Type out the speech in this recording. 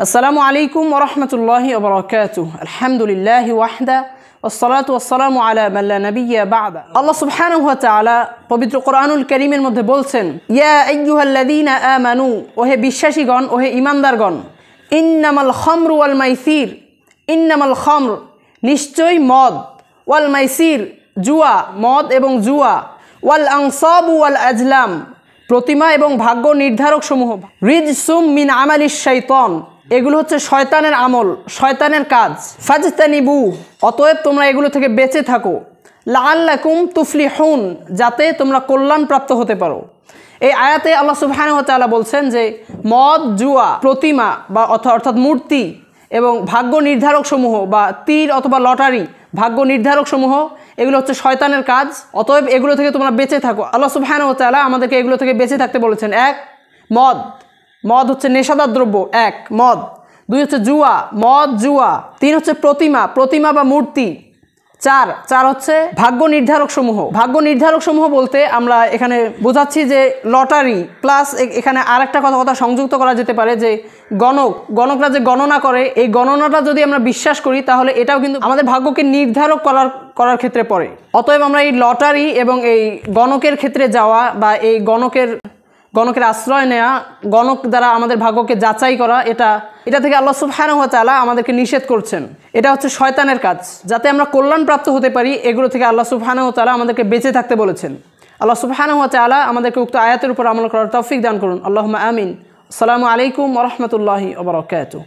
আসসালামু আলাইকুম ওয়া রাহমাতুল্লাহি ওয়া বারাকাতুহু। আলহামদুলিল্লাহি ওয়াহদা ওয়াসসালাতু ওয়াসসালামু আলা মান লা নাবিয়্যা বা'দা। আল্লাহ সুবহানাহু ওয়া তাআলা পবিত্র কোরআনুল কারীমের মধ্যে বলছেন, ইয়া আইয়ুহাল্লাযীনা আমানু, ওহে বিশ্বাসীগণ, ওহে ঈমানদারগণ, ইন্নামাল খামরু ওয়াল মাইসির, ইন্নামাল খামর, নিশ্চয়ই মদ, ওয়াল মাইসির, জুয়া, মদ এবং জুয়া, ওয়াল আনসাবু ওয়াল আজলাম, প্রতিমা এবং ভাগ্য নির্ধারক সমূহ, রিজসুম মিন আমালিশ শাইতান, এগুলো হচ্ছে শয়তানের আমল, শয়তানের কাজ। ফাজতানিবু, অতএব তোমরা এগুলো থেকে বেঁচে থাকো। লাআল্লাকুম তুফলিহুন, যাতে তোমরা কল্যাণ প্রাপ্ত হতে পারো। এই আয়াতে আল্লাহ সুবহানাহু ওয়া তাআলা বলছেন যে মদ, জুয়া, প্রতিমা বা অর্থাৎ মূর্তি এবং ভাগ্য নির্ধারক সমূহ বা তীর অথবা লটারি, ভাগ্য নির্ধারক সমূহ, এগুলো হচ্ছে শয়তানের কাজ। অতএব এগুলো থেকে তোমরা বেঁচে থাকো। আল্লাহ সুবহানাহু ওয়া তাআলা আমাদেরকে এগুলো থেকে বেঁচে থাকতে বলেছেন। এক, মদ, মদ হচ্ছে নেশাদার দ্রব্য, এক মদ। দুই হচ্ছে জুয়া, মদ জুয়া। তিন হচ্ছে প্রতিমা, প্রতিমা বা মূর্তি। চার হচ্ছে ভাগ্য নির্ধারক সমূহ। ভাগ্য নির্ধারক সমূহ বলতে আমরা এখানে বোঝাচ্ছি যে লটারি প্লাস এখানে আরেকটা কথা সংযুক্ত করা যেতে পারে যে গণকরা যে গণনা করে, এই গণনাটা যদি আমরা বিশ্বাস করি তাহলে এটাও কিন্তু আমাদের ভাগ্যকে নির্ধারক করার ক্ষেত্রে পড়ে। অতএব আমরা এই লটারি এবং এই গণকের ক্ষেত্রে যাওয়া বা এই গণকের আশ্রয় নেওয়া, গণক দ্বারা আমাদের ভাগ্যকে যাচাই করা, এটা থেকে আল্লাহ সুবহানাহু ওয়া তাআলা আমাদেরকে নিষেধ করছেন। এটা হচ্ছে শয়তানের কাজ। যাতে আমরা কল্যাণ প্রাপ্ত হতে পারি, এগুলো থেকে আল্লাহ সুবহানাহু ওয়া তাআলা আমাদেরকে বেঁচে থাকতে বলেছেন। আল্লাহ সুবহানাহু ওয়া তাআলা আমাদেরকে উক্ত আয়াতের উপর আমল করার তৌফিক দান করুন। আল্লাহুম্মা আমিন। আসসালামু আলাইকুম ওয়া রাহমাতুল্লাহি ওয়া বারাকাতুহু।